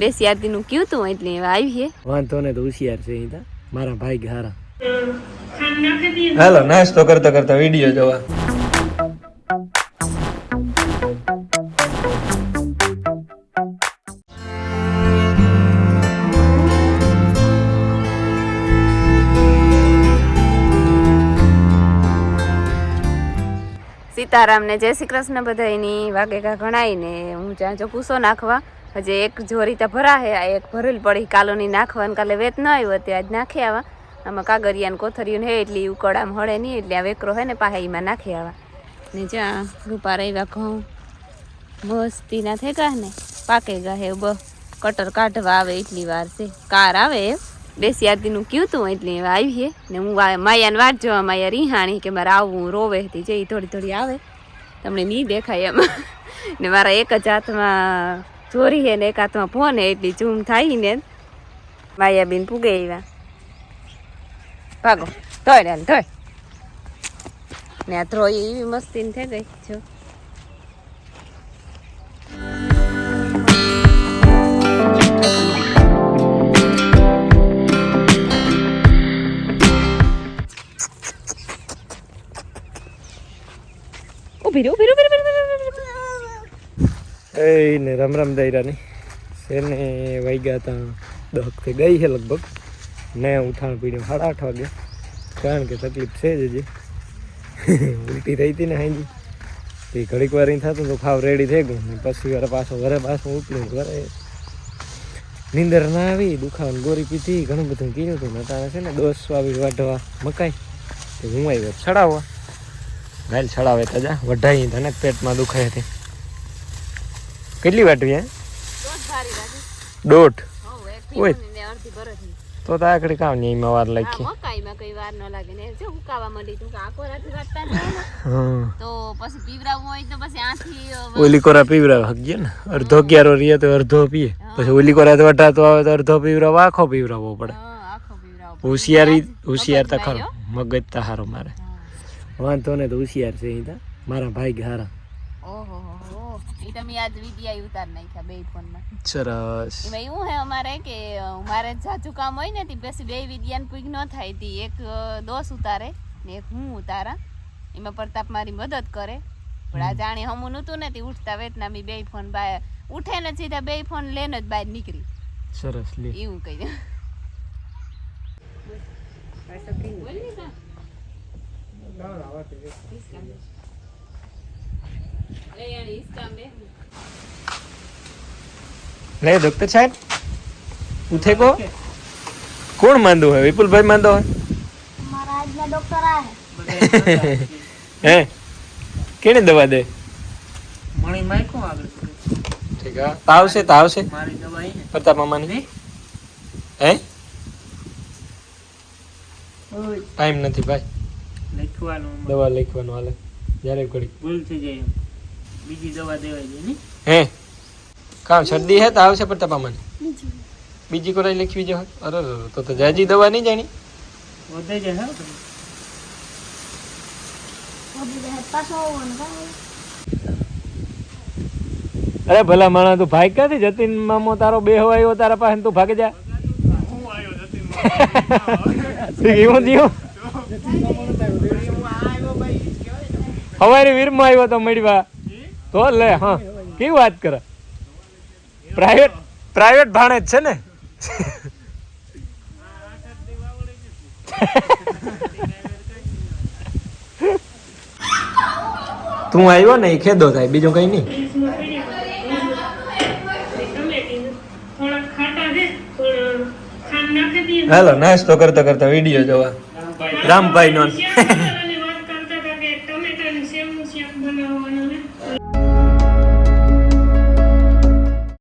દેશી આદિનું કયું તું એટલે આવીએ વાંધો ને તો હોશિયાર છે અહીં મારા ભાઈ હારા. હાલો નાસ્તો કરતા કરતા વિડીયો જોવા. સીતારામ ને જય શ્રી કૃષ્ણ બધાયની વાગેગા ગણાઈને હું ત્યાં જો પૂસો નાખવા હજી એક જોરીતા ભરા હે આ એક ભરેલ પડી કાલોની નાખવાનું કાલે વેત ન આવ્યો તે આજ નાખી આવા આમાં કાગરિયાને કોથરિયું હે એટલી ઉકળામ હળે નહીં એટલે આ વેકરો હે ને પાહે એમાં નાખી આવા ને જ્યાં રૂપા રહ્યા ઘઉં મસ્તીના થઈ ગયા ને પાકે ગયા હે કટર કાઢવા આવે એટલી વાર છે કાર આવે દેશી આદિનું કયું તું એટલે આવીએ ને હું માયાને વાટ જોવા માયા રીહાણી કે મારે આવવું રોવે હતી જે થોડી થોડી આવે તમને નહીં દેખાય એમ ને મારા એક જ હાથમાં ચોરી હે ને એક હાથમાં ફોન હે એટલી ઝૂમ થાય ને માયાબેન પૂગે આવ્યા ભાગો ધોય ને ધોય ને આ ધ્રોઈ એવી મસ્તી થઈ ગઈ છો. ને રામ રામ દાયરાની શેરને વાગ્યા હતા 10 થી ગઈ છે લગભગ ને ઉઠાણ પીડ્યું 8:30 વાગે કારણ કે તકલીફ છે જ હજી ઉલટી થઈ હતી ને હાજી તે ઘડીક વાર થતું તો ખાવ રેડી થઈ ગયું ને પછી ઘરે પાછું ઉઠલું ઘરે નીંદર ના આવી દુખાવાની ગોરી પીધી ઘણું બધું કીધું હતું નટાણે છે ને દોસ આવી વાઢવા મકાઈ તો હું આવ્યો છડાવવા ગાલ છડાવે તજા વઢાઈ તને પેટમાં દુખાય હતી. કેટલી વાટવી હે? દોઢ ઓય તો આખડી કામ નહીં એમાં વાર લાગી મકાઈમાં કઈ વાર ન લાગે ને જો ઉકાવા માંડી તું આખો રાત વાટતા તો પછી પીવરાવું હોય તો પછી આથી ઓલી કોરા પીવરાવ હકજે ને અડધો ક્યારો રીએ તો અડધો પીએ પછી ઓલી કોરા વટાતો આવે તો અડધો પીવરાવ આખો પીવરાવવો પડે. હોશિયાર તો ખરો મગજ તો હારો મારે વાંધો ને તો હોશિયાર છે અહીં મારા ભાઈ હારા. ઓહો એ તમે આજ વિડિયા ઉતાર નાખ્યા બે ફોનમાં સરસ. એમાં એવું હે અમારે કે મારે જાજુ કામ હોય ને પછી બે વિડિયાને પૂગ ન થાય તી એક દોસ ઉતારે ને એક હું ઉતારા એમાં પ્રતાપ મારી મદદ કરે પણ આ જાણે હમું નહોતું ને તે ઉઠતા વેતના મી બે ફોન બહાર ઉઠે ને સીધા બે ફોન લઈને જ બહાર નીકળી. સરસ લે એવું કહી દે લે ડોક્ટર સાહેબ ઉઠે કો કોણ માંદો હોય? વિપુલભાઈ માંદો હોય हमारा आज में डॉक्टर आया है હે કેને દવા દે? મણી માઈકો આગળ ઠીક છે તાવ છે મારી દવા અહીં ને પ્રતાપ મામાની હે ટાઈમ નથી ભાઈ લખવાનું દવા લખવાનું હાલે જ્યારે ઘડી ભૂલ થઈ જાય એમ બીજી દવા દેવાય છે ને હે કામ શરદી હે તાવ છે પ્રતાપ મામાની બીજી કોઈ લખવી જો અરે તો જાજી દવા નહીં જાણી વધે છે હા अभी बहुत पास होवन का અરે ભલા માણા તું ભાગ ક્યાંથી જતીન મામો તારો બે હવાયો તારા પાસે તું ભાગે જા એવું થયું હવારી વીરમાં આવ્યો તો મળવા તો લે હા કેવી વાત કરે પ્રાઇવેટ ભાણે જ છે ને તું આવ્યો ને એ ખેદો થાય બીજું કઈ નહીં. હાલો નાસ્તો કરતા કરતા વિડીયો જોવા. રામભાઈ નો